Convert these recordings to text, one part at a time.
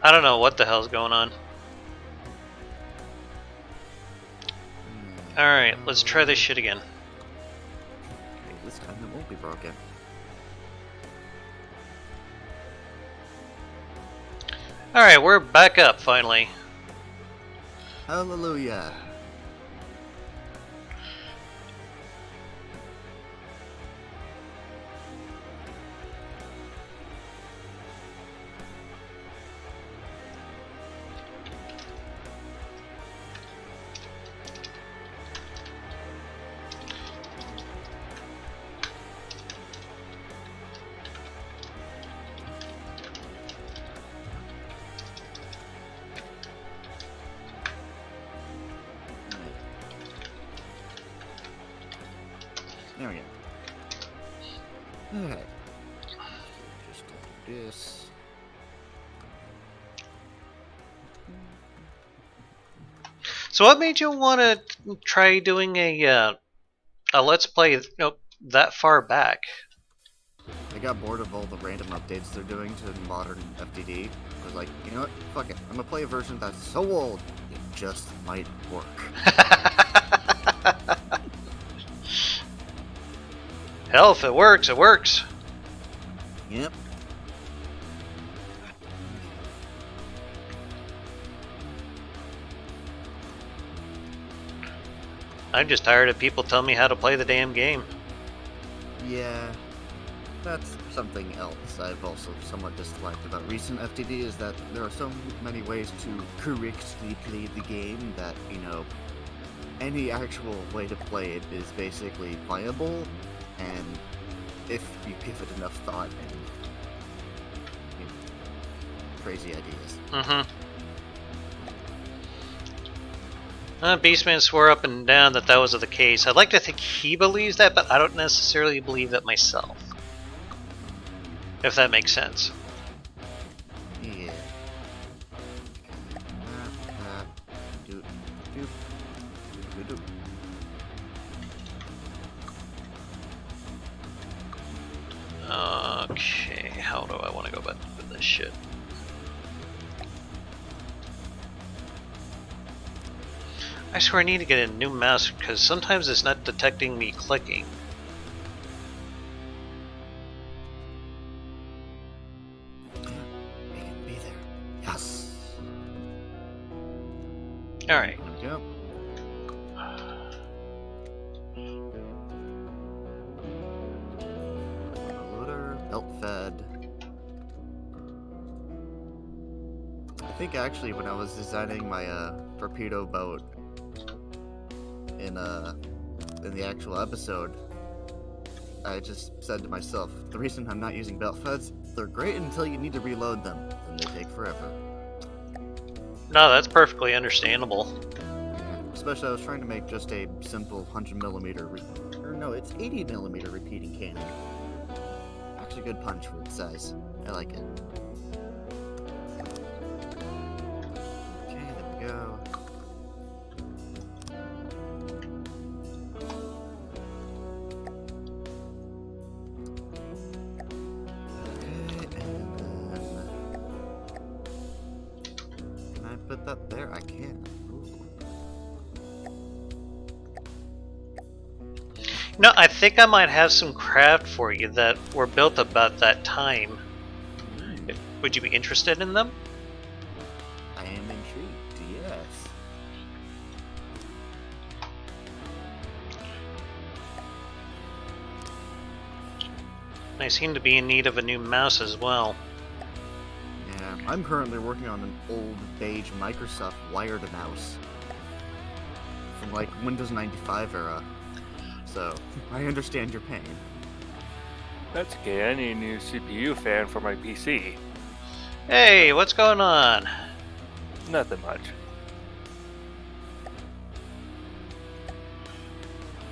I don't know what the hell's going on. Alright, let's try this shit again. Okay, this time it won't be broken. Alright, we're back up finally. Hallelujah. There we go. Okay. Just do this. So what made you want to try doing a Let's Play that far back? I got bored of all the random updates they're doing to modern FTD. I was like, you know what? Fuck it. I'm gonna play a version that's so old, it just might work. Hell, if it works, it works. Yep. I'm just tired of people telling me how to play the damn game. Yeah. That's something else I've also somewhat disliked about recent FTD is that there are so many ways to correctly play the game that, you know, any actual way to play it is basically viable, and if you give it enough thought and, you know, crazy ideas. Mm-hmm. Beastman swore up and down that was the case. I'd like to think he believes that, but I don't necessarily believe that myself. If that makes sense. Yeah. Do, do, do, do. Okay, how do I want to go about with this shit? I swear I need to get a new mouse because sometimes it's not detecting me clicking. Make it be there. Yes. Alright. There we go. Loader, belt fed. I think actually when I was designing my torpedo boat in the actual episode, I just said to myself, the reason I'm not using belt feds, they're great until you need to reload them, and they take forever. No, that's perfectly understandable. Especially I was trying to make just a simple 100mm, or no, it's 80mm repeating cannon. Actually good punch for its size. I like it. Okay, there we go. Put that there? I can. Ooh. No, I think I might have some craft for you that were built about that time. Would you be interested in them? I am intrigued, yes. I seem to be in need of a new mouse as well. Yeah, I'm currently working on an old beige Microsoft wired mouse from like Windows 95 era, so I understand your pain. That's okay, I need a new CPU fan for my PC. Hey, what's going on? Nothing much.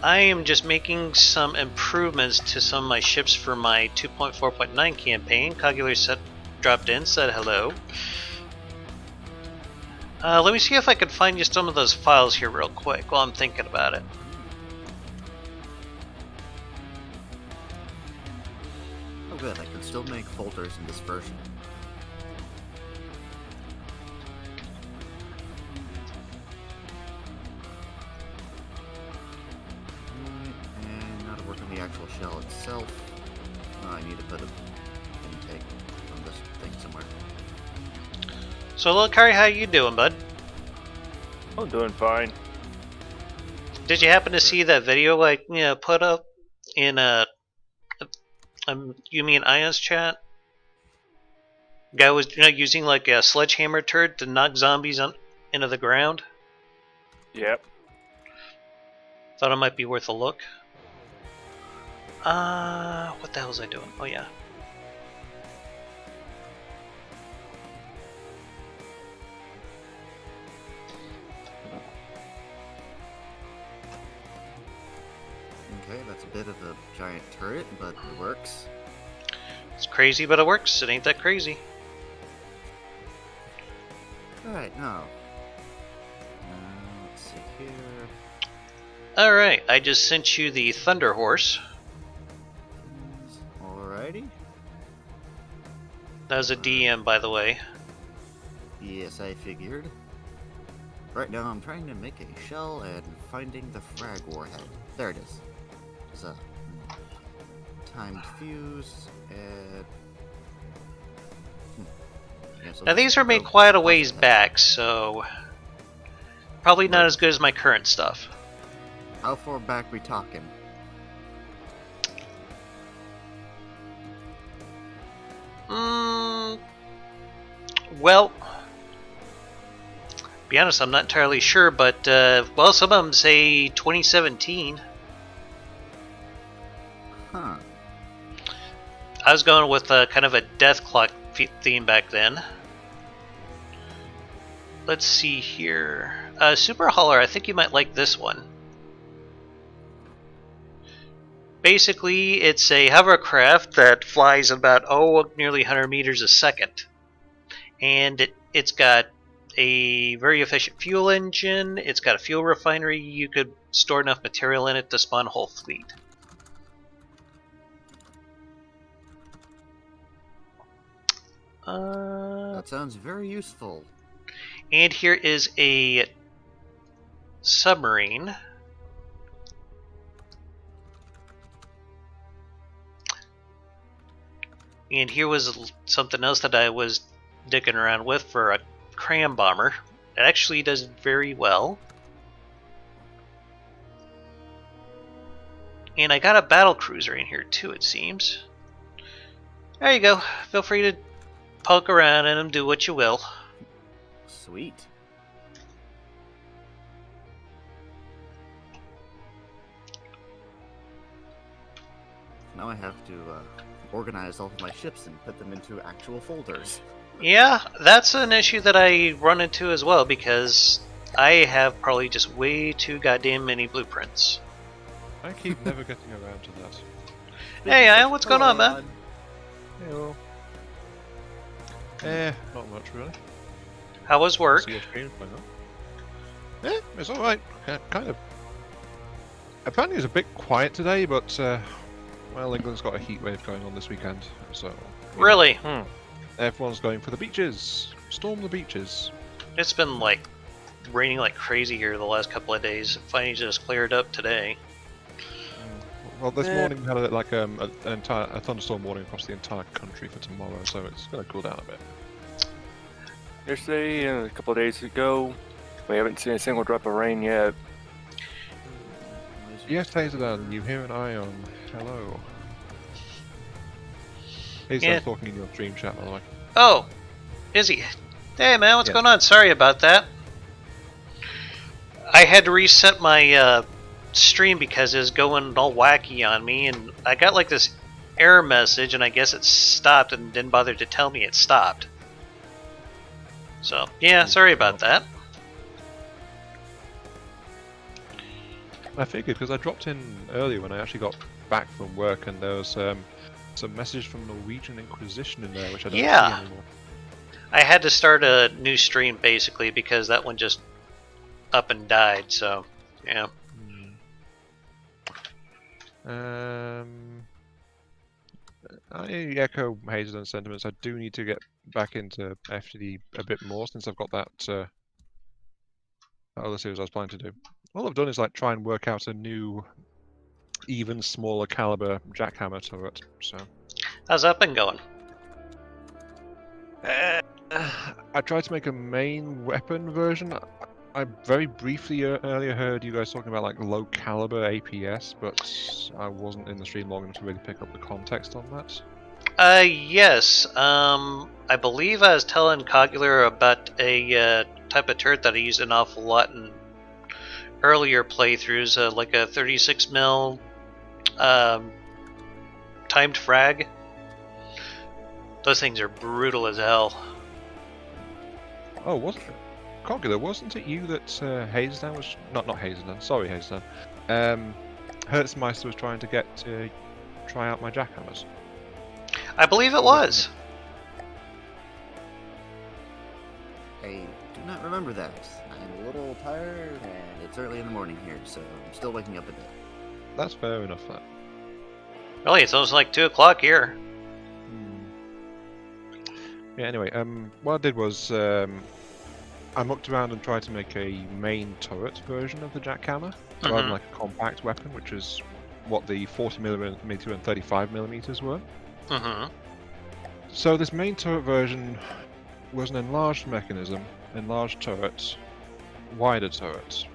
I am just making some improvements to some of my ships for my 2.4.9 campaign. Cogular dropped in, said hello. Let me see if I can find you some of those files here real quick while I'm thinking about it. Oh good, I can still make folders in this version. shell itself. Oh, I need to put an intake on this thing somewhere. So, look, Kari, how you doing, bud? I'm doing fine. Did you happen to see that video I put up in you mean Ion's chat? Guy was using like a sledgehammer turret to knock zombies into the ground. Yep. Thought it might be worth a look. What the hell was I doing? Oh yeah. Okay, that's a bit of a giant turret, but it works. It's crazy, but it works. It ain't that crazy. Alright, now. Let's see here. Alright, I just sent you the Thunder Horse. Alrighty. That was a DM, by the way. Yes, I figured. Right now, I'm trying to make a shell and finding the frag warhead. There it is. It's a timed fuse and. Yeah, so Now these were made quite a ways back, so probably not as good as my current stuff. How far back we talking? Well, be honest, I'm not entirely sure, but well, some of them say 2017. Huh. I was going with kind of a death clock theme back then. Let's see here. Super Hauler, I think you might like this one. Basically, it's a hovercraft that flies about, nearly 100 meters a second. And it's got a very efficient fuel engine, it's got a fuel refinery, you could store enough material in it to spawn a whole fleet. That sounds very useful. And here is a submarine. And here was something else that I was dicking around with for a cram bomber. It actually does very well. And I got a battle cruiser in here too, it seems. There you go. Feel free to poke around in them, do what you will. Sweet. Now I have to organize all of my ships and put them into actual folders. Yeah, that's an issue that I run into as well, because I have probably just way too goddamn many blueprints. I keep never getting around to that. Hey, Ian, what's going on, man? Heyo. Not much really. How was work? See your stream playing up. It's alright. Kind of. Apparently it's a bit quiet today, but well, England's got a heat wave going on this weekend, so... Really? Everyone's going for the beaches. Storm the beaches. It's been like raining like crazy here the last couple of days. It finally just cleared up today. Well, this morning we had a thunderstorm warning across the entire country for tomorrow, so it's going to cool down a bit. Yesterday and a couple of days ago, we haven't seen a single drop of rain yet. Yes, Hazelden, you hear an Ion. Hello. He's talking in your stream chat, by the way. Oh, is he? Hey man, what's Yeah. going on? Sorry about that. I had to reset my stream because it was going all wacky on me, and I got like this error message, and I guess it stopped and didn't bother to tell me it stopped. So, yeah, sorry about that. I figured, because I dropped in earlier when I actually got back from work, and there was some message from Norwegian Inquisition in there, which I don't see anymore. I had to start a new stream, basically, because that one just up and died, so, yeah. I echo Hazelden's sentiments. I do need to get back into FTD a bit more since I've got that other series I was planning to do. All I've done is like try and work out a new even smaller caliber jackhammer turret. So How's that been going? I tried to make a main weapon version. I very briefly earlier heard you guys talking about like low caliber APS, but I wasn't in the stream long enough to really pick up the context on that. Yes. I believe I was telling Cogular about a type of turret that I used an awful lot in earlier playthroughs, like a 36 mil timed frag. Those things are brutal as hell. Oh, wasn't it? Cogular, wasn't it you that Hazedan was... Not Hazedan, sorry Hazedan. Hertzmeister was trying to get to try out my jackhammers. I believe it was. I do not remember that. I'm a little tired, and it's early in the morning here, so I'm still waking up a bit. That's fair enough, that. Really, it's almost like 2 o'clock here. Yeah, anyway, what I did was I mucked around and tried to make a main turret version of the jackhammer, rather than like a compact weapon, which is what the 40mm and 35mm were. So this main turret version was an enlarged mechanism, enlarged turret, wider turret,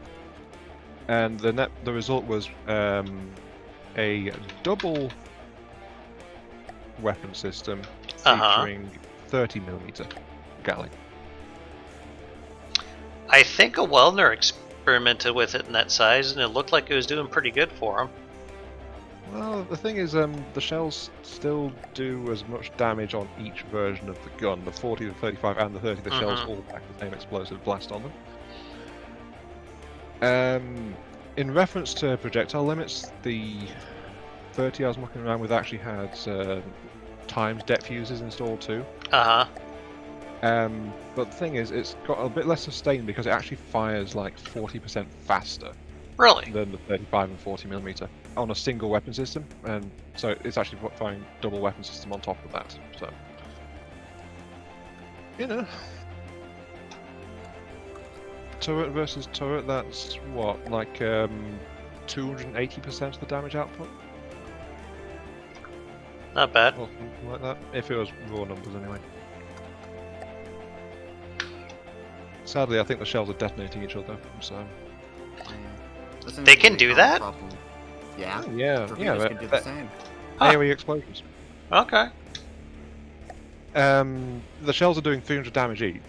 and the result was a double weapon system featuring 30mm Gatling. I think a Wellner experimented with it in that size, and it looked like it was doing pretty good for him. Well, the thing is, the shells still do as much damage on each version of the gun. The 40, the 35, and the 30, the shells all pack the same explosive blast on them. In reference to projectile limits, the 30 I was mucking around with actually had times depth fuses installed too. But the thing is, it's got a bit less sustain because it actually fires like 40% faster. Really? Than the 35 and 40mm on a single weapon system, and so it's actually firing double weapon system on top of that. So, you know, turret versus turret, that's what, like 280% of the damage output? Not bad. Or something like that, if it was raw numbers anyway. Sadly, I think the shells are detonating each other, so... They can do that? Yeah. Oh, yeah, Torpedoes can do the same. AoE explosions. Okay. The shells are doing 300 damage each,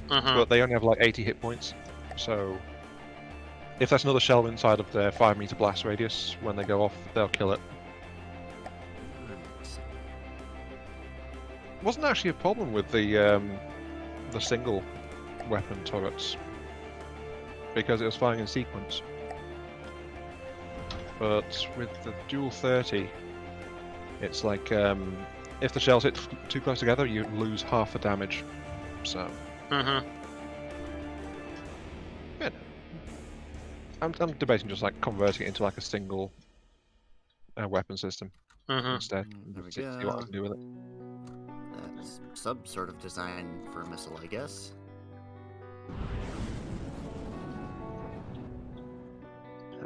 but they only have like 80 hit points. So, if there's another shell inside of their 5-meter blast radius, when they go off, they'll kill it. Wasn't actually a problem with the single weapon turrets, because it was firing in sequence. But with the dual 30, it's like if the shells hit too close together, you lose half the damage. So, yeah, I'm debating just like converting it into like a single weapon system instead. There we See go. what I can do with it. That's some sort of design for a missile, I guess.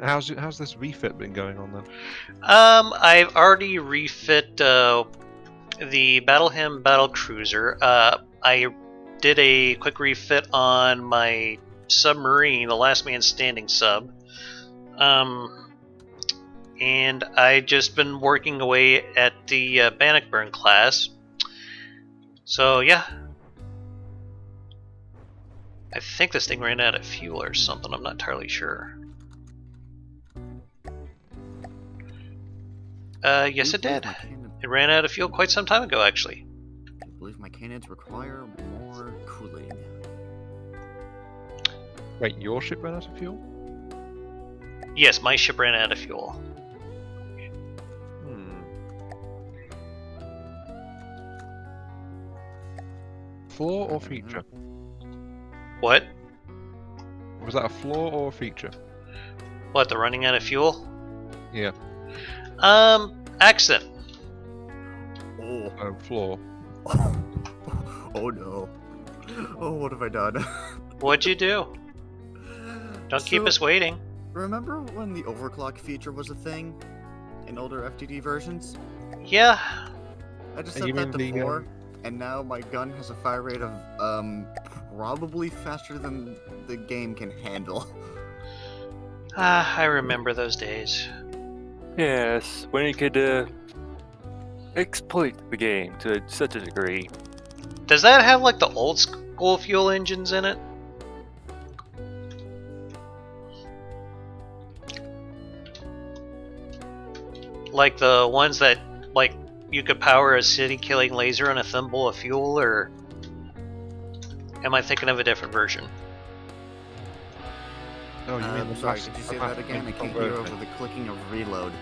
How's this refit been going on then? I've already refit the Battle Hymn Battle Cruiser. I did a quick refit on my submarine, the Last Man Standing sub. And I just been working away at the Bannockburn class. So yeah. I think this thing ran out of fuel or something, I'm not entirely sure. Yes it did. It ran out of fuel quite some time ago, actually. I believe my cannons require more cooling. Wait, your ship ran out of fuel? Yes, my ship ran out of fuel. Flaw or feature? What? Was that a flaw or a feature? What, the running out of fuel? Yeah. Accident. Oh. Flaw. Oh no. Oh, what have I done? What'd you do? Don't keep us waiting. Remember when the overclock feature was a thing? in older FTD versions. Yeah. I just You set that mean to the, 4, and now my gun has a fire rate of probably faster than the game can handle. I remember those days. Yes, when you could exploit the game to such a degree. Does that have like the old school fuel engines in it? Like the ones that like you could power a city-killing laser on a thimble of fuel, or am I thinking of a different version? Oh, you mean the Sorry, massive- could you say the that massive again? I can't hear conversion. over the clicking of reload.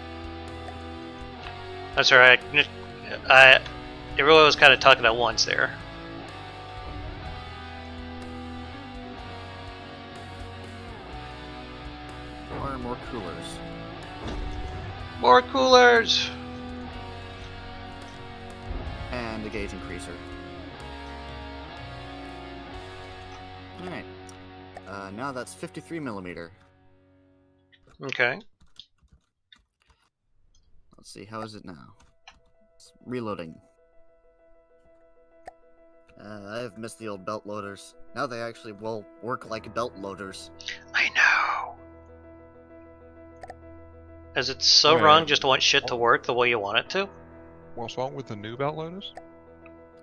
That's alright. It really was kind of talking at once there. More coolers. More coolers! And a gauge increaser. Alright. Now that's 53mm. Okay. Let's see, how is it now? It's reloading. I've missed the old belt loaders. Now they actually will work like belt loaders. I know. Is it so Yeah. wrong just to want shit to work the way you want it to? What's wrong with the new belt loaders?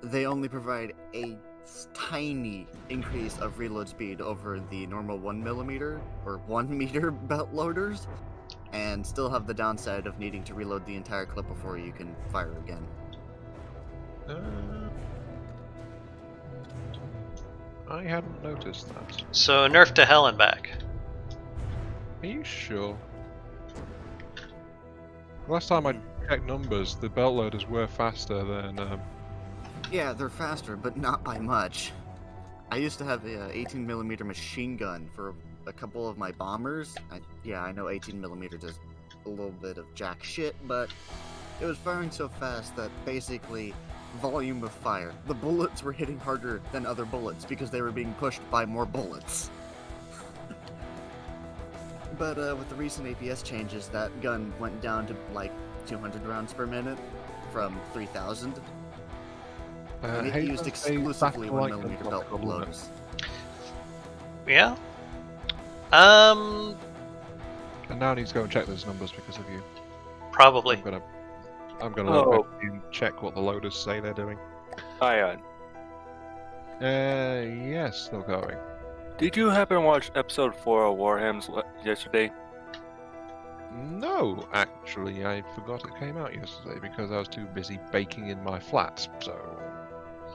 They only provide a tiny increase of reload speed over the normal 1mm or 1 meter belt loaders, and still have the downside of needing to reload the entire clip before you can fire again. I hadn't noticed that. So nerf to hell and back. Are you sure? Last time I checked numbers, the belt loaders were faster than. Yeah, they're faster, but not by much. I used to have a 18mm machine gun for a couple of my bombers. I know 18mm is a little bit of jack shit, but it was firing so fast that basically volume of fire. The bullets were hitting harder than other bullets because they were being pushed by more bullets. But with the recent APS changes, that gun went down to like 200 rounds per minute from 3,000. And it used exclusively 1mm belt loaders. Yeah? And now I need to go and check those numbers because of you. Probably. I'm gonna Oh. look back and check what the loaders say they're doing. Ion, Yes, still going. did you happen to watch episode 4 of Warham's yesterday? No, actually, I forgot it came out yesterday because I was too busy baking in my flat. So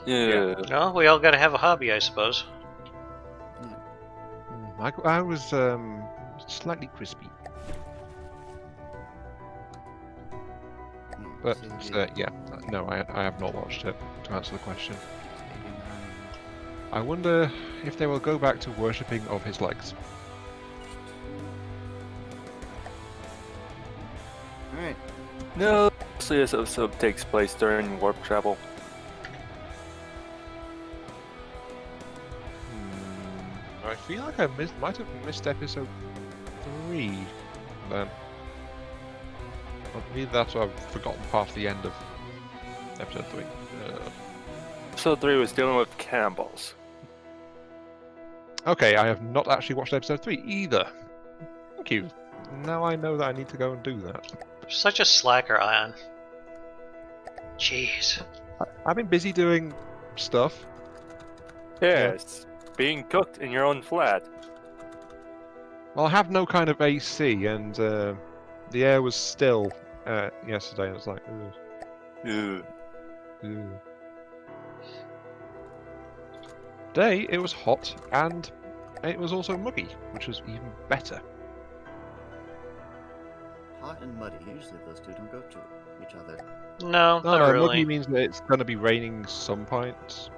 Yeah. No, we all gotta have a hobby, I suppose. I was slightly crispy, but yeah, no, I have not watched it. To answer the question, I wonder if they will go back to worshipping of his legs. Alright. No, mostly this episode takes place during warp travel. I feel like I might have missed episode 3 then. Or maybe that's why I've forgotten past the end of episode 3. Episode 3 was dealing with cannonballs. Okay, I have not actually watched episode 3 either. Thank you. Now I know that I need to go and do that. Such a slacker, Ion. Jeez. I've been busy doing stuff. Yes, being cooked in your own flat. Well, I have no kind of AC, and the air was still yesterday. I was like, ugh. Ew. Ugh. Today it was hot, and it was also muggy, which was even better. Hot and muddy. Usually those two don't go to each other. No, No, not no, really. muggy means that it's going to be raining some points,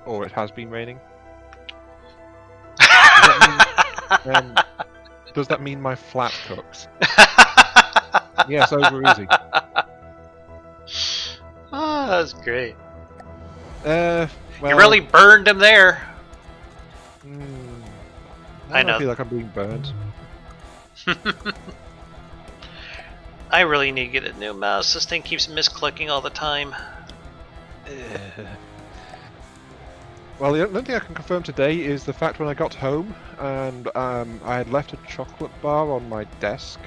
or it has been raining. Does that mean my flat cooks? Yes, over easy. Oh, that's great. Well, You really burned him there. I know. feel like I'm being burned. I really need to get a new mouse. This thing keeps misclicking all the time. Well, the only thing I can confirm today is the fact when I got home and I had left a chocolate bar on my desk.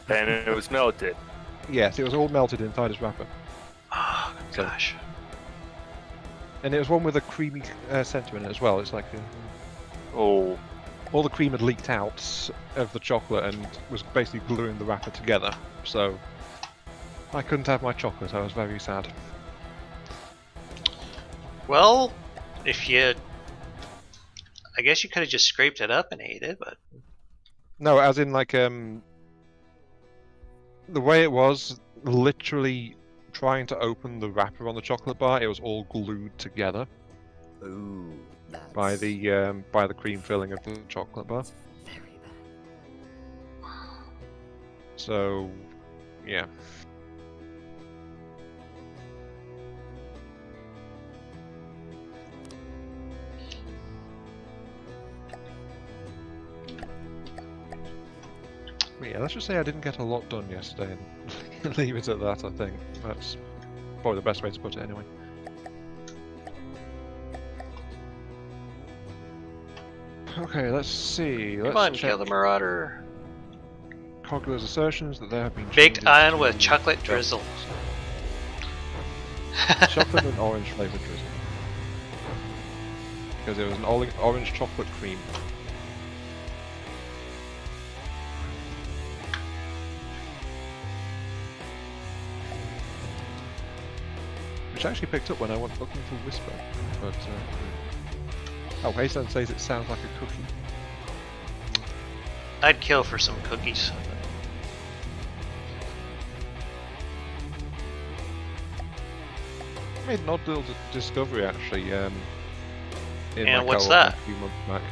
And it was melted. Yes, it was all melted inside its wrapper. Oh, So- gosh. And it was one with a creamy centre in it as well. It's like Oh, all the cream had leaked out of the chocolate and was basically gluing the wrapper together. So I couldn't have my chocolate. I was very sad. Well, if you... I guess you could have just scraped it up and ate it, but... No, as in like the way it was, literally trying to open the wrapper on the chocolate bar, it was all glued together Ooh, that's by the cream filling of the chocolate bar. very bad. So, yeah. But yeah, let's just say I didn't get a lot done yesterday and leave it at that, I think. That's probably the best way to put it anyway. Okay, let's see. Come Let's on, check kill the Marauder. Cogler's assertions that there have been Baked changes iron to with chocolate the- drizzle. Chocolate and orange flavored drizzle. Because it was an orange chocolate cream. Which I actually picked up when I went looking for Whisper. But, oh, Hayson says it sounds like a cookie. I'd kill for some cookies. I made an odd little discovery actually. In And my what's co-op that? a few months back.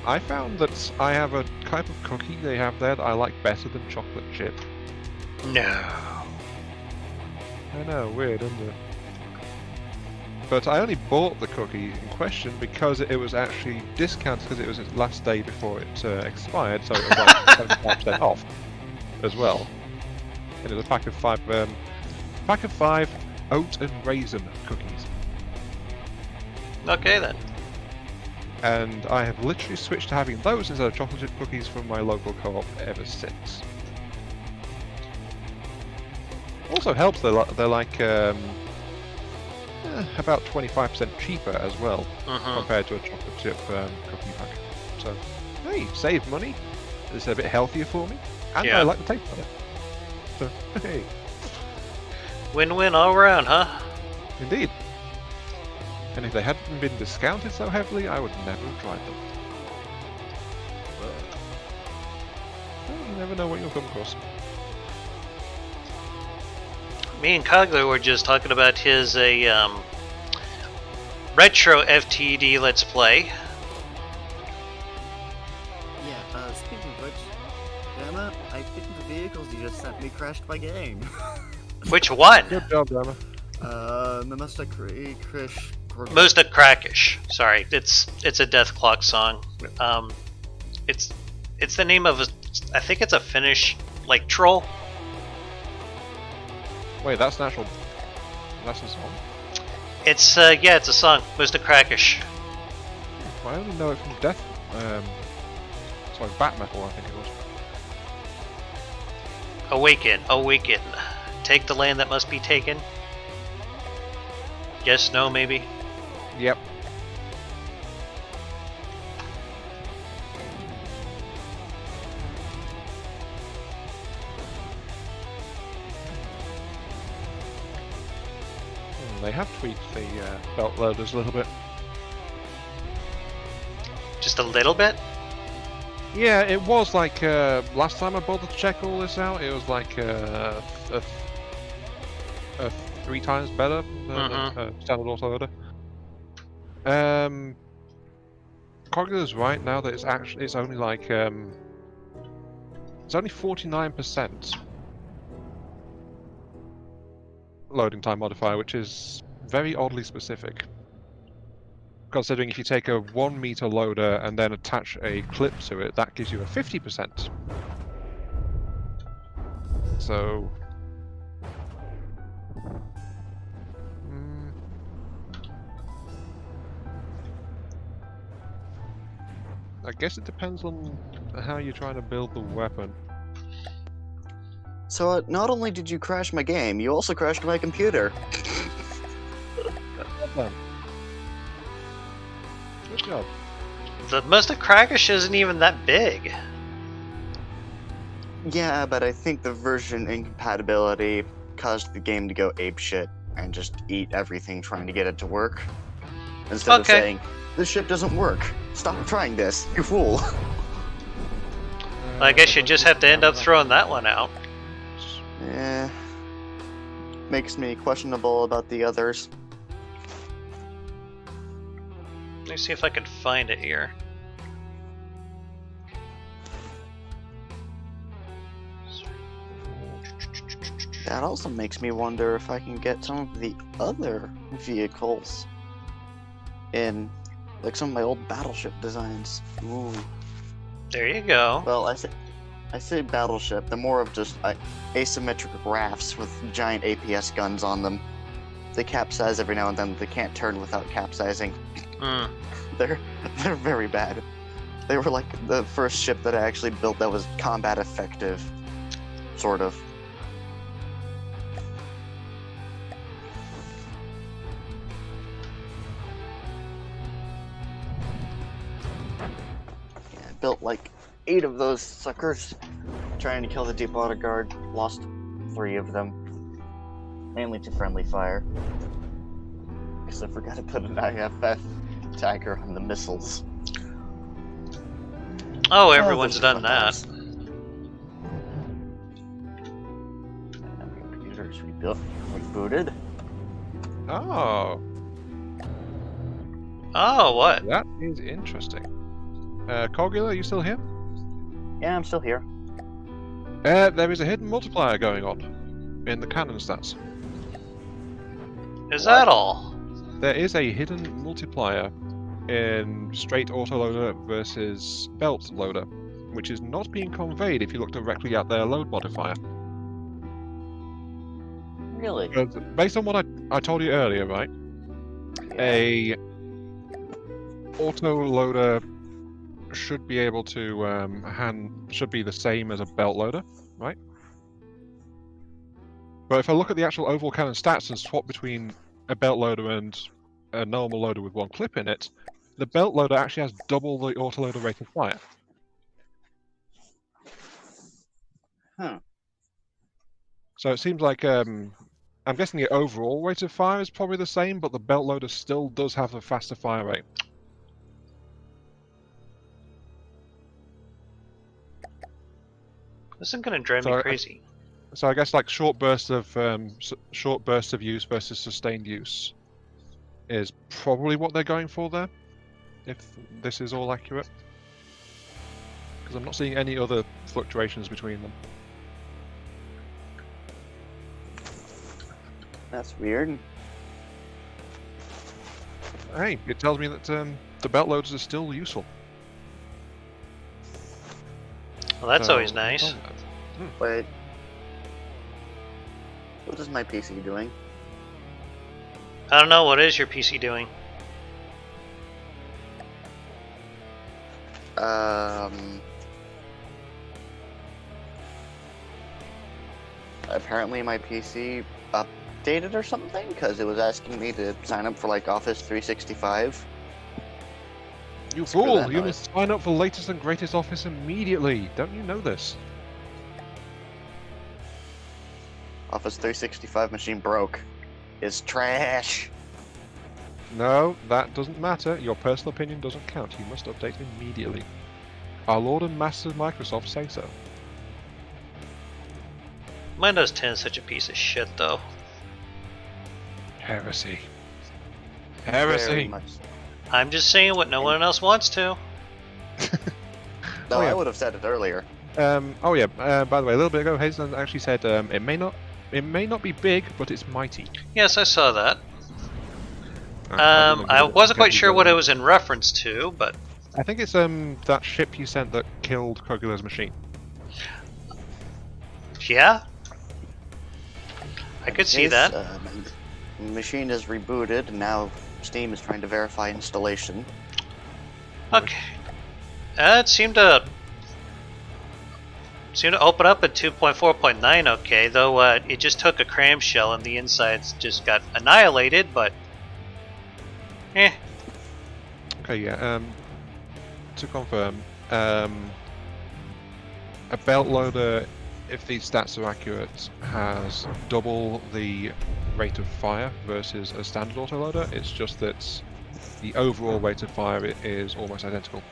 I found that I have a type of cookie they have there that I like better than chocolate chip. No. I know, weird, isn't it? But I only bought the cookie in question because it was actually discounted because it was its last day before it expired, so it was like 75% off as well. And it was a pack of five oat and raisin cookies. Okay then. And I have literally switched to having those instead of chocolate chip cookies from my local co-op ever since. Also helps they're like about 25% cheaper as well compared to a chocolate chip cookie pack. So, hey, save money. It's a bit healthier for me, and Yeah. I like the taste of it. So, hey, Win-win all around, huh? indeed. And if they hadn't been discounted so heavily, I would never have tried them. Well, you never know what you'll come across. Me and Cogler were just talking about his retro FTD Let's Play. Yeah, speaking of which, Emma, I think the vehicles you just sent me crashed my game. Which one? Good job, Dama. Mr. Krish. Most of Crackish. Sorry, it's a Death Clock song. It's the name of I think it's a Finnish like troll. Wait, that's an actual. That's a song. It's yeah, it's a song. Most of Crackish. I only know it from Death. Sorry, Bat Metal, I think it was. Awaken, awaken. Take the land that must be taken. Yes, no, maybe. Yep. They have tweaked the belt loaders a little bit. Just a little bit. Yeah, it was like last time I bothered to check all this out. It was like a 3 times better than standard autoloader. Cogler's right now that it's only like it's only 49% loading time modifier, which is very oddly specific. Considering if you take a 1 meter loader and then attach a clip to it, that gives you a 50% So. I guess it depends on how you're trying to build the weapon. So not only did you crash my game, you also crashed my computer. Good job. The Mazda Crackish isn't even that big. Yeah, but I think the version incompatibility caused the game to go apeshit and just eat everything trying to get it to work. Instead of saying, this ship doesn't work. Stop trying this, you fool. I guess you just have to end up throwing that one out. Yeah. Makes me questionable about the others. Let me see if I can find it here. That also makes me wonder if I can get some of the other vehicles in, like some of my old battleship designs. Ooh. There you go. Well, I say battleship. They're more of just asymmetric rafts with giant APS guns on them. They capsize every now and then. They can't turn without capsizing. They're very bad. They were like the first ship that I actually built that was combat effective, sort of. Yeah, I built like 8 of those suckers, trying to kill the Deepwater Guard. Lost 3 of them, mainly to friendly fire. Because I forgot to put an IFF tagger on the missiles. Oh, everyone's done that. And the computer's rebooted. Oh, Oh, what? that is interesting. Cogula, are you still here? Yeah, I'm still here. There is a hidden multiplier going on in the cannon stats. Is that all? There is a hidden multiplier in straight autoloader versus belt loader, which is not being conveyed if you look directly at their load modifier. Really? Based on what I told you earlier, right? A autoloader should be able to should be the same as a belt loader, right? But if I look at the actual overall cannon stats and swap between a belt loader and a normal loader with 1 clip in it, the belt loader actually has double the autoloader rate of fire. Huh. So it seems like I'm guessing the overall rate of fire is probably the same, but the belt loader still does have a faster fire rate. This isn't gonna drive me crazy. So I guess like short bursts of use versus sustained use is probably what they're going for there, if this is all accurate. Because I'm not seeing any other fluctuations between them. That's weird. Hey, it tells me that the belt loaders are still useful. Well, that's So, always nice. Wait. What is my PC doing? I don't know, what is your PC doing? Apparently my PC updated or something, because it was asking me to sign up for like Office 365. You Screw fool! that You noise. must sign up for latest and greatest Office immediately. Don't you know this? Office 365 machine broke. It's trash. No, that doesn't matter. Your personal opinion doesn't count. You must update immediately. Our Lord and Master Microsoft say so. Windows 10 is such a piece of shit, though. Heresy. Very Heresy. much so. I'm just saying what no one else wants to. No, yeah. I would have said it earlier. Oh yeah. By the way, a little bit ago, Hazen actually said it may not be big, but it's mighty. Yes, I saw that. I wasn't quite sure what it was in reference to, but I think it's that ship you sent that killed Cogula's machine. yeah. I could see that. Machine is rebooted, and now Steam is trying to verify installation. Okay. It seemed to open up at 2.4.9 okay, though it just took a clamshell and the insides just got annihilated, but eh. Okay, yeah. To confirm, a belt loader, if these stats are accurate, has double the rate of fire versus a standard autoloader. It's just that the overall rate of fire is almost identical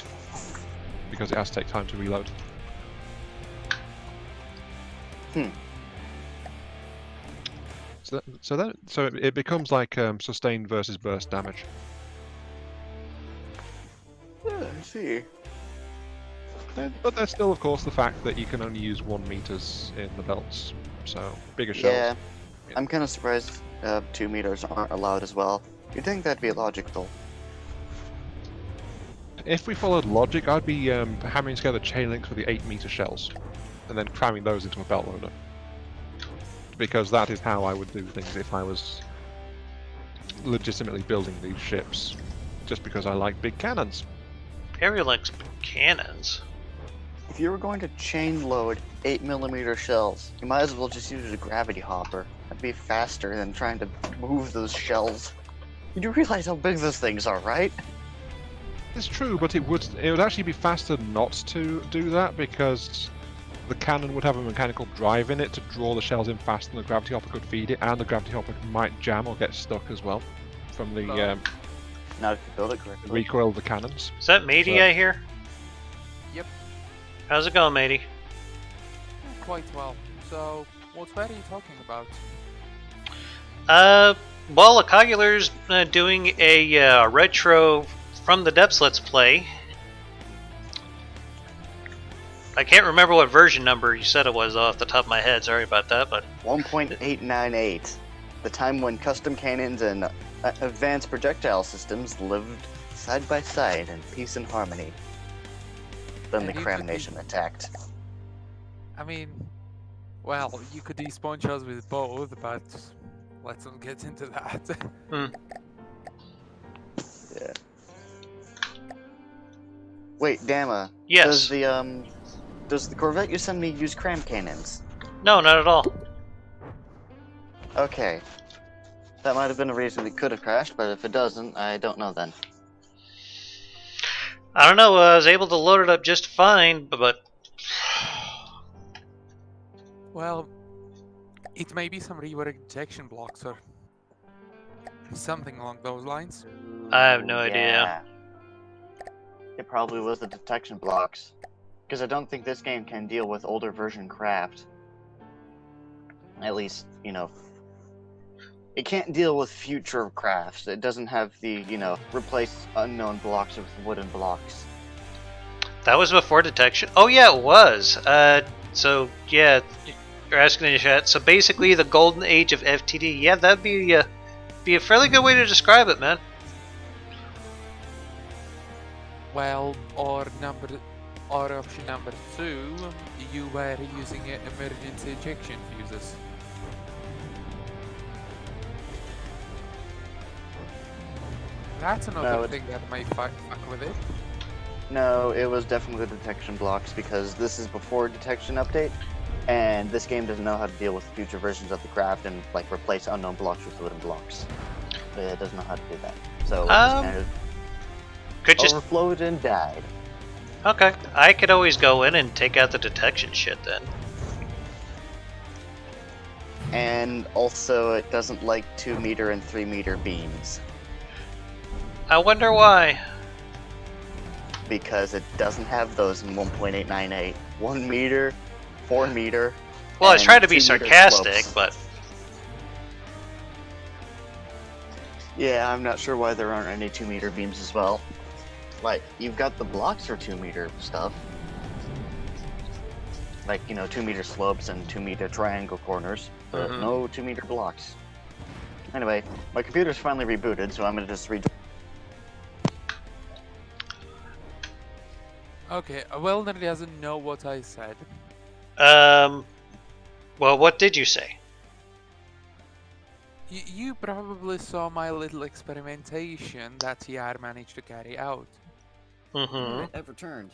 because it has to take time to reload. So it becomes like sustained versus burst damage. Yeah, I see. But there's still, of course, the fact that you can only use 1 meters in the belts, so bigger shells. Yeah, I'm kind of surprised 2 meters aren't allowed as well. You'd think that'd be logical. If we followed logic, I'd be hammering together chain links for the 8-meter shells, and then cramming those into a belt loader. Because that is how I would do things if I was legitimately building these ships, just because I like big cannons. Aerial links cannons. If you were going to chain load 8mm shells, you might as well just use a gravity hopper. That'd be faster than trying to move those shells. You do realize how big those things are, right? It's true, but it would actually be faster not to do that because the cannon would have a mechanical drive in it to draw the shells in faster than the gravity hopper could feed it, and the gravity hopper might jam or get stuck as well from the Not if you build it correctly. recoil of the cannons. Is that Matey I hear? Yep. How's it going, Matey? Quite well. So, what are you talking about? Well, Acogular's doing a retro From the Depths Let's Play. I can't remember what version number you said it was off the top of my head, sorry about that, but 1.898. The time when custom cannons and advanced projectile systems lived side by side in peace and harmony. Then the And you Cram could Nation attacked. I mean, well, you could despawn us with both, but let's not get into that. Yeah. Wait, Dama. yes. Does the Corvette you send me use cram cannons? No, not at all. Okay. That might have been a reason it could have crashed, but if it doesn't, I don't know then. I don't know, I was able to load it up just fine, but Well, it may be some rework injection blocks or something along those lines. I have no idea. Yeah. It probably was the detection blocks. Because I don't think this game can deal with older version craft. At least, you know. It can't deal with future crafts. It doesn't have the, you know, replace unknown blocks with wooden blocks. That was before detection? Oh yeah, it was. So yeah, you're asking in the chat. So basically the golden age of FTD. Yeah, that'd be a fairly good way to describe it, man. Well, or option number 2, you were using emergency ejection fuses. That's another thing that may fuck with it. No, it was definitely the detection blocks because this is before detection update, and this game doesn't know how to deal with future versions of the craft and like replace unknown blocks with wooden blocks. It doesn't know how to do that. So it just kind of overflowed and died. Okay, I could always go in and take out the detection shit then. And also, it doesn't like 2-meter and 3-meter beams. I wonder why. Because it doesn't have those in 1.898. 1 meter, 4 meter. Well, I was trying to be 2 meter sarcastic, slopes. but Yeah, I'm not sure why there aren't any 2-meter beams as well. Like, you've got the blocks for 2-meter stuff. Like, you know, 2-meter slopes and 2-meter triangle corners, but no 2-meter blocks. Anyway, my computer's finally rebooted, so I'm gonna just read. Okay, Welner doesn't know what I said. well, what did you say? You probably saw my little experimentation that TR managed to carry out. Mm-hmm. I've returned.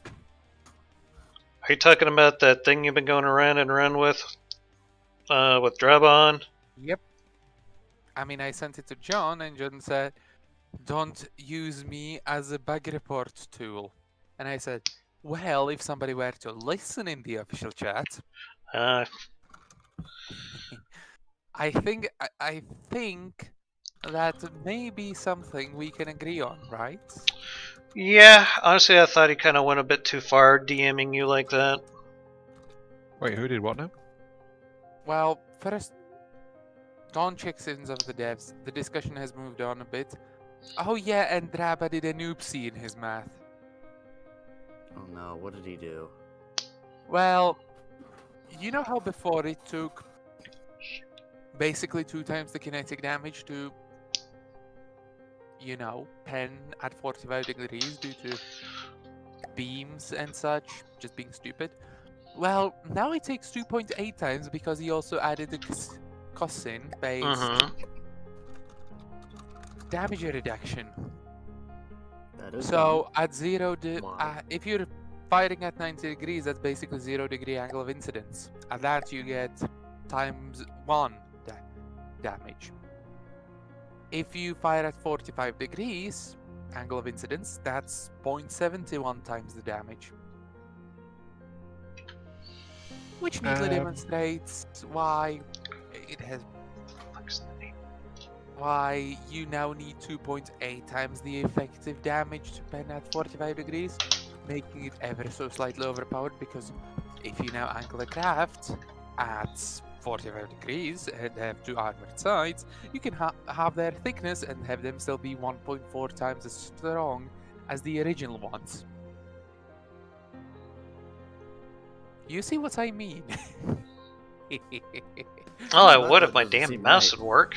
Are you talking about that thing you've been going around and around with Drabon? Yep. I mean, I sent it to John, and John said, "Don't use me as a bug report tool." And I said, "Well, if somebody were to listen in the official chat, Uh, I think that may be something we can agree on, right?" yeah, honestly, I thought he kind of went a bit too far DMing you like that. Wait, who did what now? Well, first, Don checks in of the devs. The discussion has moved on a bit. Oh yeah, and Draba did an oopsie in his math. Oh no, what did he do? Well, you know how before it took basically 2 times the kinetic damage to, 10 at 45 degrees due to beams and such, just being stupid? Well, now it takes 2.8 times because he also added the cussing based Mm-hmm. damage reduction. That is So at Why? if you're firing at 90 degrees, that's basically 0-degree angle of incidence. At that you get times 1 damage. If you fire at 45 degrees angle of incidence, that's 0.71 times the damage. Which neatly demonstrates why why you now need 2.8 times the effective damage to pen at 45 degrees, making it ever so slightly overpowered, because if you now angle a craft at 45 degrees and have 2 armored sides, you can have their thickness and have them still be 1.4 times as strong as the original ones. You see what I mean? Oh, I That would if my doesn't damn seem mouse right. would work.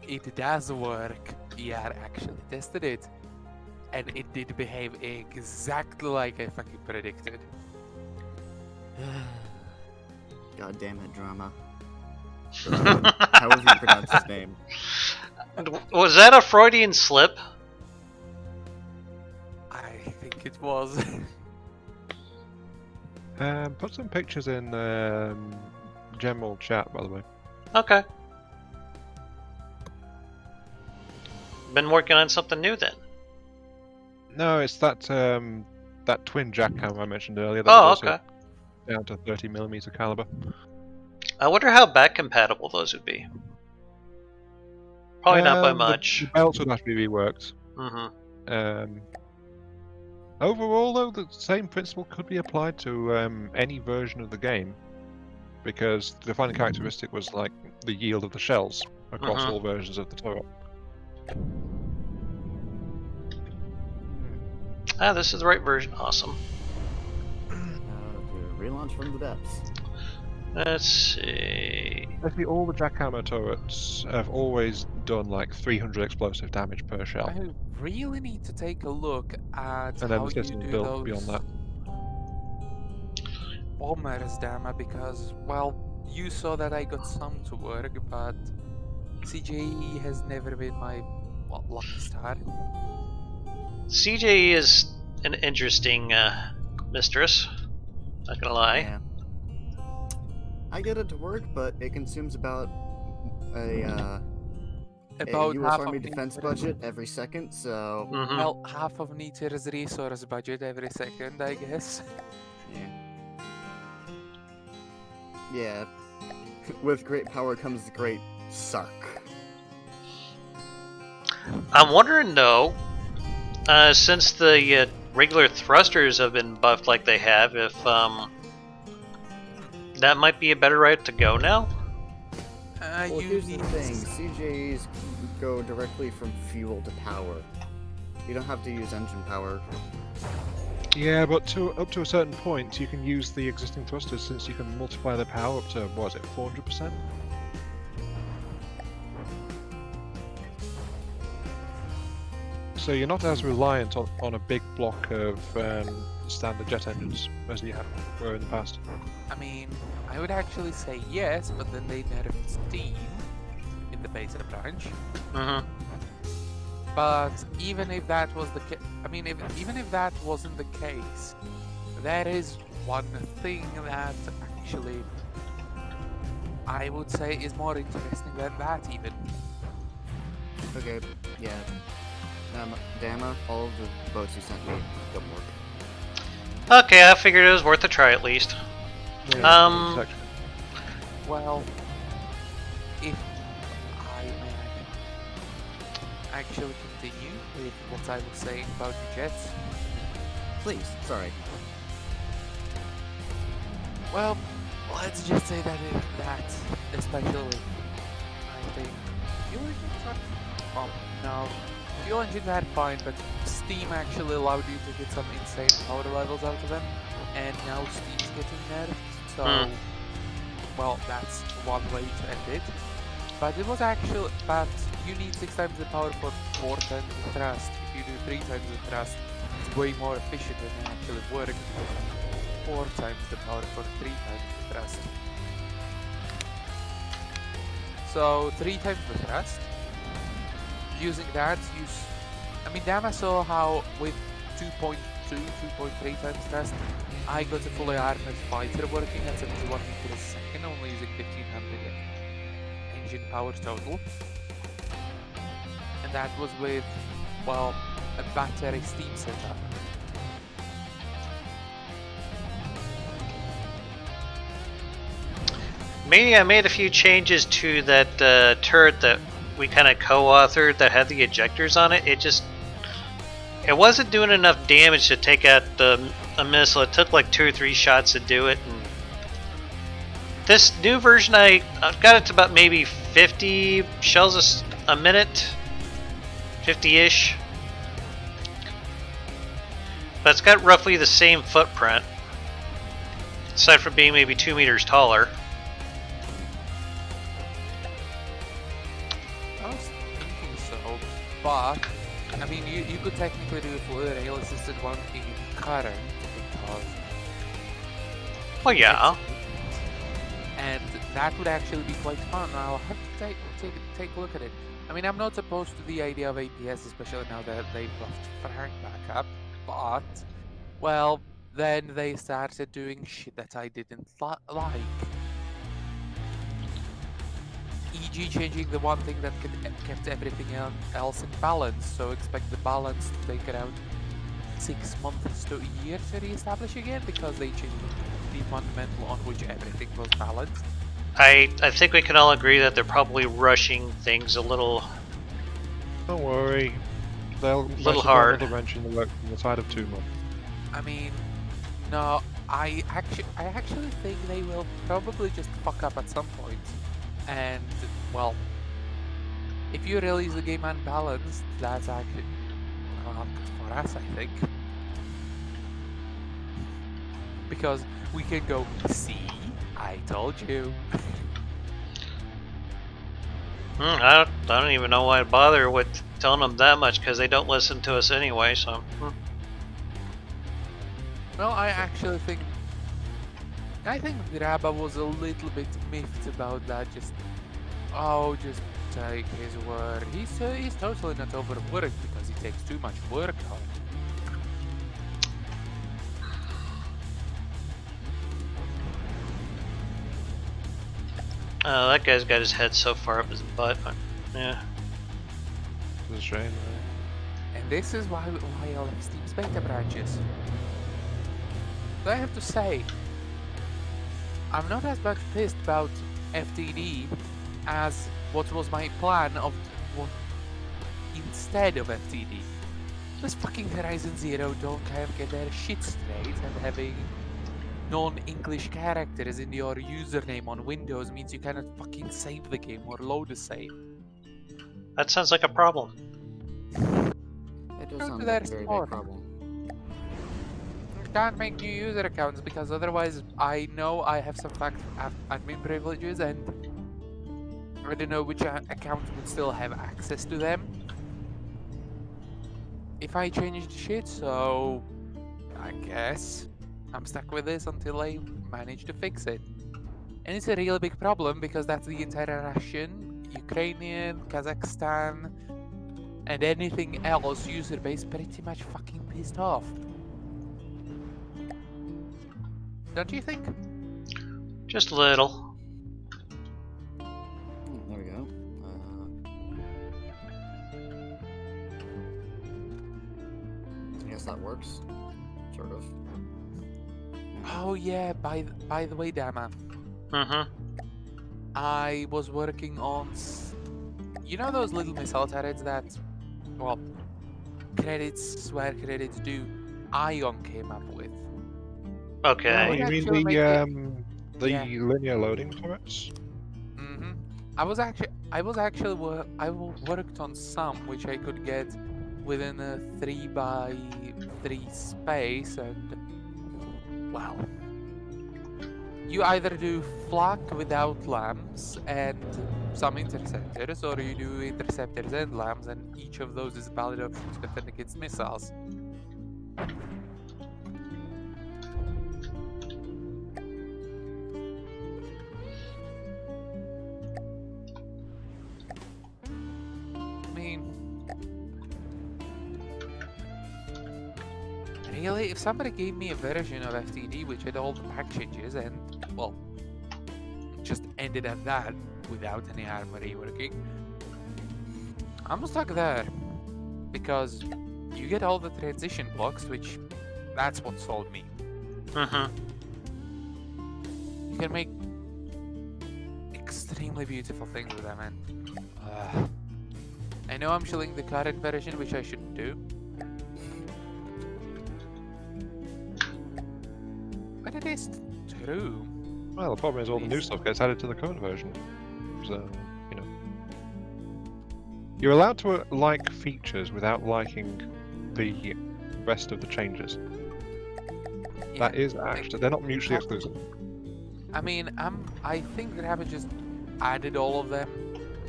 It does work. Yeah, actually tested it, and it did behave exactly like I fucking predicted. God damn it, drama. However you pronounce his name. Was that a Freudian slip? I think it was. Put some pictures in general chat, by the way. Okay. Been working on something new then. No, it's that that twin jackhammer I mentioned earlier. That Oh, was also okay. down to 30mm caliber. I wonder how back compatible those would be. Probably not by much. The belts would have to be reworked. Mm-hmm. Overall, though, the same principle could be applied to any version of the game, because the defining characteristic was like the yield of the shells across Mhm. all versions of the turret. Ah, this is the right version. Awesome. To relaunch from the depths. Let's see. Basically, all the jackhammer turrets have always done like 300 explosive damage per shell, I really need to take a look at and then how the you system do built those beyond that. bombers, Dama, because, well, you saw that I got some to work, but CJE has never been my lucky star. CJ is an interesting mistress. Not gonna lie. Yeah. I get it to work, but it consumes about a About US half Army of defense Niter's- budget every second, so Mm-hmm. Well, half of Niter's resource budget every second, I guess. yeah. Yeah. With great power comes great suck. I'm wondering though, since the regular thrusters have been buffed like they have, if that might be a better route to go now. Well, You here's the need thing: CJs go directly from fuel to power. You don't have to use engine power. Yeah, but up to a certain point, you can use the existing thrusters, since you can multiply the power up to, what is it, 400%? So you're not as reliant on a big block of standard jet engines as you were in the past. I mean, I would actually say yes, but then they nerfed Steam in the beta branch. Mm-hmm. But even if that was the case, I mean, even if that wasn't the case, there is one thing that actually I would say is more interesting than that even. Okay, yeah. Dama, all of the boats you sent me don't work. Okay, I figured it was worth a try at least. Yeah, Well, if I may actually continue with what I was saying about the jets. Please, sorry. Well, let's just say that especially, I think, fuel engines are, well, no, fuel engines are fine, but Steam actually allowed you to get some insane power levels out of them, and now Steam's getting nerfed, so, well, that's one way to end it. But it was actually, but you need 6 times the power for 4 times the thrust. If you do 3 times the thrust, it's way more efficient than it actually works. 4 times the power for 3 times the thrust. So 3 times the thrust. Using that, I mean, Dama saw how with 2.2, 2.3 times thrust, I got a fully armored fighter working at 71 meters a second, only using 1500 engine power total. And that was with, well, a battery steam setup. Maybe I made a few changes to that turret that we kind of co-authored that had the ejectors on it. It wasn't doing enough damage to take out a missile. It took like 2 or 3 shots to do it. And this new version, I got it to about maybe 50 shells a minute, 50-ish. But it's got roughly the same footprint, aside from being maybe 2 meters taller. I was thinking so, but I mean, you could technically do a fully rail assisted one in current because. Well, yeah. And that would actually be quite fun. I'll have to take a look at it. I mean, I'm not opposed to the idea of APS, especially now that they've buffed Frank back up. But, well, then they started doing shit that I didn't like. E.g. changing the one thing that kept everything else in balance, so expect the balance to take around 6 months to a year to re-establish again, because they changed the fundamental on which everything was balanced. I think we can all agree that they're probably rushing things a little. Don't worry, they'll little hard. Another wrench in the work from the side of 2 months. I mean, no, I actually think they will probably just fuck up at some point. And, well, if you release the game unbalanced, that's actually good for us, I think. Because we can go, see, I told you. I don't even know why I bother with telling them that much, because they don't listen to us anyway, so. Well, I actually think Grabba was a little bit miffed about that. Just take his word. He's totally not overworked because he takes too much work on. Oh, that guy's got his head so far up his butt. Yeah. It's a shame, right? And this is why I like Steam's beta branches. But I have to say, I'm not as much pissed about FTD as what was my plan of what instead of FTD. This fucking Horizon Zero don't kind of get their shit straight, and having non-English characters in your username on Windows means you cannot fucking save the game or load a save. That sounds like a problem. It does Go sound to like their a very store. big problem. Can't make new user accounts because otherwise I know I have some admin privileges and I don't know which account would still have access to them. if I change the shit, so I guess I'm stuck with this until I manage to fix it. And it's a real big problem because that's the entire Russian, Ukrainian, Kazakhstan, and anything else user base pretty much fucking pissed off. Don't you think? Just a little. There we go. I guess that works. Sort of. Oh yeah, by the way, Dama, Mm-hmm. I was working on, you know those little missile turrets that, well, credits where credits due, Ion came up with. Oh, Okay. you mean Actually make the yeah. linear loading turrets? Mm-hmm. I worked on some which I could get within a 3x3 space, and wow. You either do flak without lamps and some interceptors, or you do interceptors and lamps, and each of those is a valid option to defend against missiles. I mean, really, if somebody gave me a version of FTD which had all the pack changes and, well, just ended at that without any armor reworking, I'm stuck there. Because you get all the transition blocks, which that's what sold me. Mm-hmm. You can make extremely beautiful things with them, and I know I'm showing the current version, which I shouldn't do. But it is true. Well, the problem is all the new stuff gets added to the current version. So, you know. You're allowed to like features without liking the rest of the changes. Yeah, That is actually, they're not mutually exclusive. I mean, I think they haven't just added all of them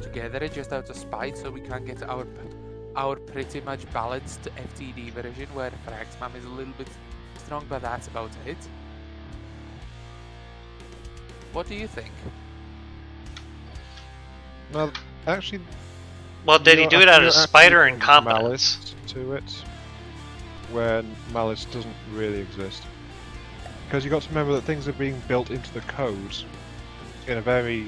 together just out of spite, so we can get our pretty much balanced FTD version where Fraxmam is a little bit strong, but that's about it. What do you think? Well, actually, Well, did he do it out of spite or incompetence incompetence? to it, when malice doesn't really exist. Because you've got to remember that things are being built into the code in a very,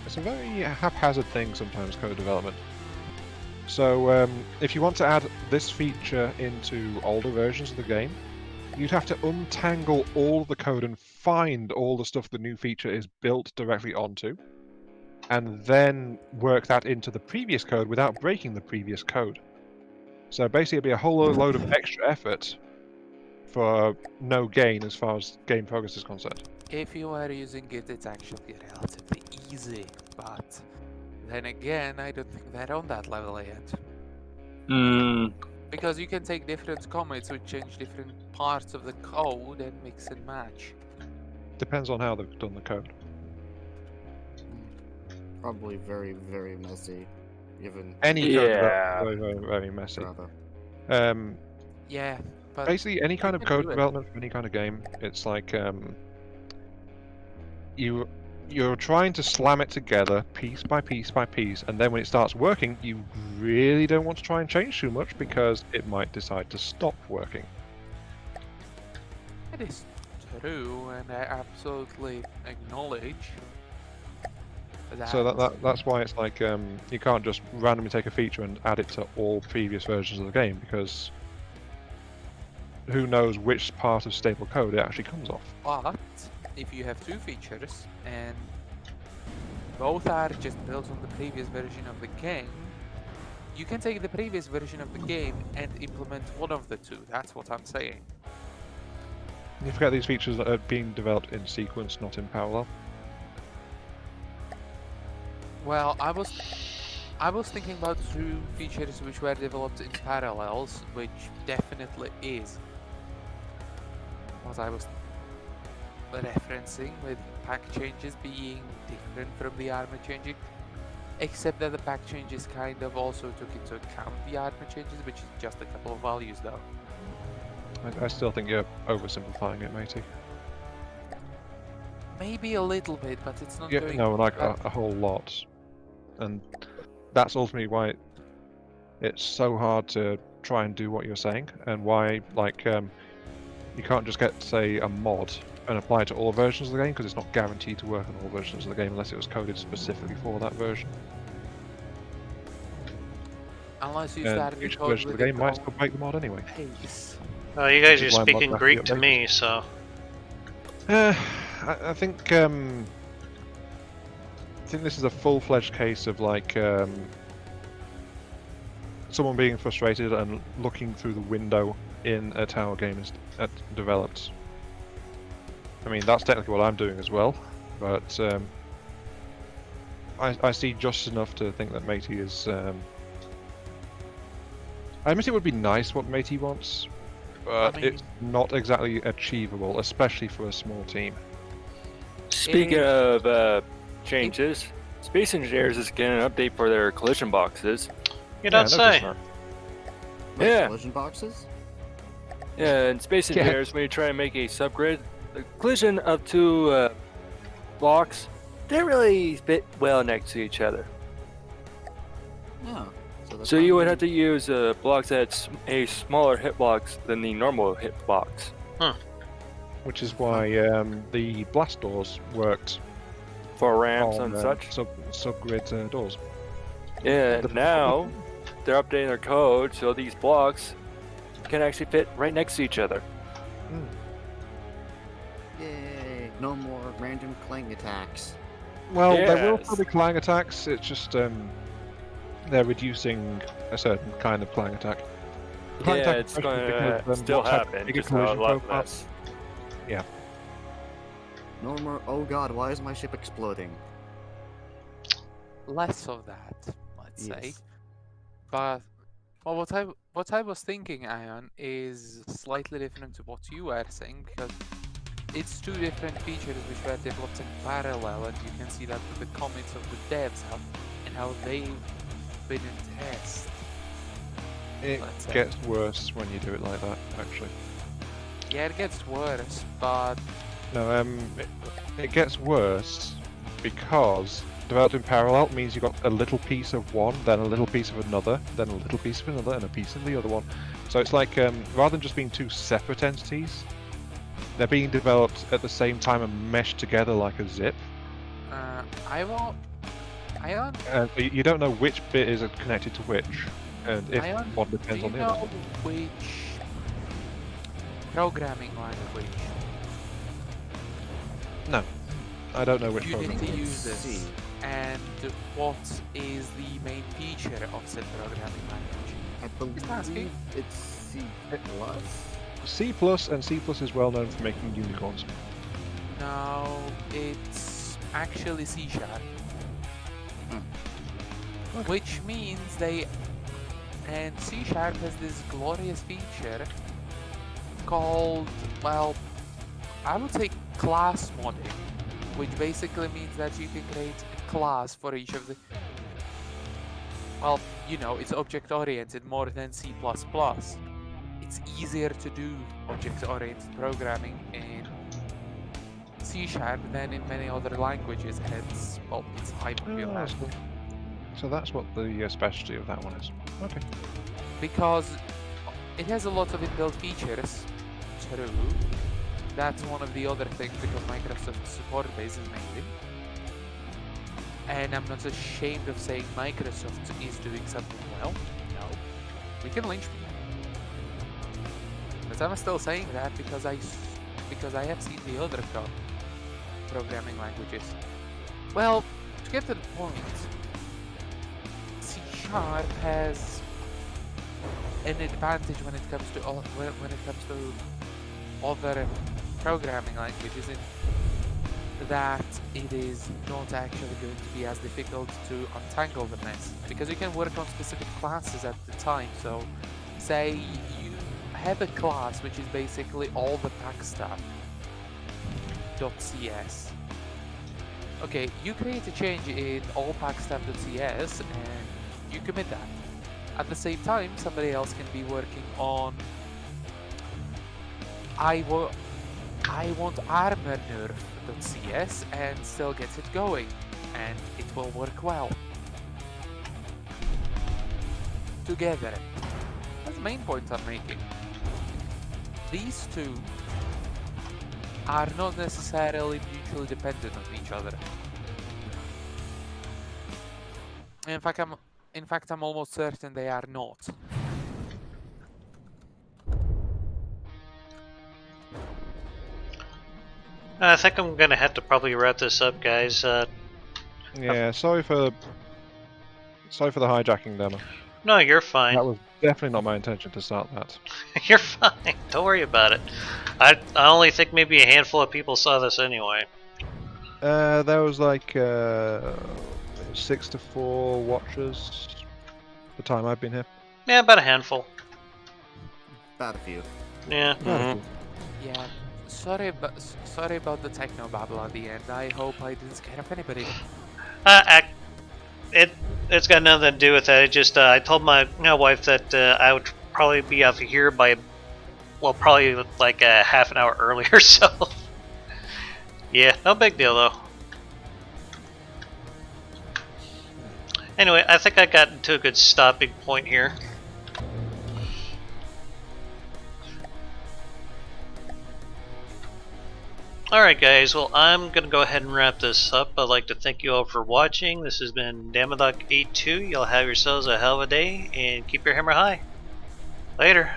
it's a very haphazard thing sometimes, code development. So if you want to add this feature into older versions of the game, you'd have to untangle all the code and find all the stuff the new feature is built directly onto, and then work that into the previous code without breaking the previous code. So basically it'd be a whole load of extra effort for no gain as far as game progress is concerned. If you are using it, it's actually relatively easy, but then again, I don't think they're on that level yet. Because you can take different commits which change different parts of the code and mix and match. Depends on how they've done the code. Probably very, very messy, given Any code Yeah. development is very, very, very messy. Bravo. Yeah, but Basically, any kind of can code do it. development for any kind of game, it's like you're trying to slam it together piece by piece by piece, and then when it starts working, you really don't want to try and change too much because it might decide to stop working. it is true, and I absolutely acknowledge that. So that's why it's like you can't just randomly take a feature and add it to all previous versions of the game, because who knows which part of stable code it actually comes off. But if you have two features and both are just built on the previous version of the game, you can take the previous version of the game and implement one of the two. That's what I'm saying. You forget these features that are being developed in sequence, not in parallel. Well, I was thinking about two features which were developed in parallels, which definitely is what I was referencing, with pack changes being different from the armor changing. Except that the pack changes kind of also took into account the armor changes, which is just a couple of values though. I still think you're oversimplifying it, matey. Maybe a little bit, but it's not Yeah, doing no, like that. a whole lot. And that's ultimately why it's so hard to try and do what you're saying, and why, like, you can't just get, say, a mod and apply it to all versions of the game, because it's not guaranteed to work on all versions of the game unless it was coded specifically for that version. Unless you And start the each code version of with the a game might still break the mod anyway. pace. You guys Which are is why speaking mods have to be Greek to updated. me, so I think this is a full-fledged case of like someone being frustrated and looking through the window in a tower game is developed. I mean, that's technically what I'm doing as well, but I see just enough to think that Matey is. I admit it would be nice what Matey wants, but mean- it's not exactly achievable, especially for a small team. Speaking of changes, Space Engineers is getting an update for their collision boxes. you don't I noticed say. that. Wait, Yeah. collision boxes? Yeah, in Space Yeah. Engineers, when you try to make a subgrid, the collision of two blocks, they really fit well next to each other. Yeah. they're So you would have finally- to use blocks that's a smaller hitbox than the normal hitbox. Which is why the blast doors worked For ramps on and such. subgrid doors. Yeah, the- now they're updating their code so these blocks can actually fit right next to each other. Yay! No more random clang attacks. Well, there will Yes. still be clang attacks. It's just they're reducing a certain kind of clang attack. The clang Yeah, attack it's especially going because, to still blocks have happen, bigger just a collision lot profiles. less. No more. Oh god, why is my ship exploding? Less of that, let's say. Yes. But well, what I was thinking, Ion, is slightly different to what you were saying, because it's two different features which were developed in parallel, and you can see that with the comments of the devs and how they've been in test. It Let's say. gets worse when you do it like that, actually. Yeah, it gets worse, but No, it gets worse because developed in parallel means you've got a little piece of one, then a little piece of another, then a little piece of another, and a piece of the other one. So it's like, rather than just being two separate entities, they're being developed at the same time and meshed together like a zip. Ion, But you don't know which bit is connected to which, and if Ion, one do depends you on the know other. which programming language No, I don't know which Unity program. uses, C. and what is the main feature of said programming language? I Just asking. believe it's C++. C+, and C++ is well known for making unicorns. No, it's actually C#. Which means and C# has this glorious feature called, well, I would say class modding, which basically means that you can create a class for each of the, well, you know, it's object-oriented more than C++. It's easier to do object-oriented programming in C# than in many other languages, hence, well, it's high popularity. So that's what the specialty of that one is. Okay. Because it has a lot of inbuilt features. True. That's one of the other things because Microsoft's support base is mainly. And I'm not ashamed of saying Microsoft is doing something well. No. We can lynch me. But I'm still saying that because I have seen the other programming languages. Well, to get to the point, C# has an advantage when it comes to other programming languages in that it is not actually going to be as difficult to untangle the mess because you can work on specific classes at the time. So say you have a class which is basically all the pack stuff .cs, Okay, you create a change in all packstab.cs and you commit that. At the same time, somebody else can be working on I want armor nerf.cs and still gets it going, and it will work well. Together. That's the main point I'm making. These two are not necessarily mutually dependent on each other. In fact, I'm almost certain they are not. I think I'm gonna have to probably wrap this up, guys. Yeah, sorry for the hijacking demo. No, you're fine. That was definitely not my intention to start that. You're fine. Don't worry about it. I only think maybe a handful of people saw this anyway. There was like 6 to 4 watchers the time I've been here. Yeah, about a handful. About a few. Yeah. Yeah. Sorry about the techno babble at the end. I hope I didn't scare up anybody. It's got nothing to do with that. It just I told my wife that I would probably be out here by, well, probably like a half an hour earlier. So yeah, no big deal though. Anyway, I think I got to a good stopping point here. Alright guys, well I'm going to go ahead and wrap this up. I'd like to thank you all for watching. This has been Damaddok82. Y'all have yourselves a hell of a day and keep your hammer high. Later.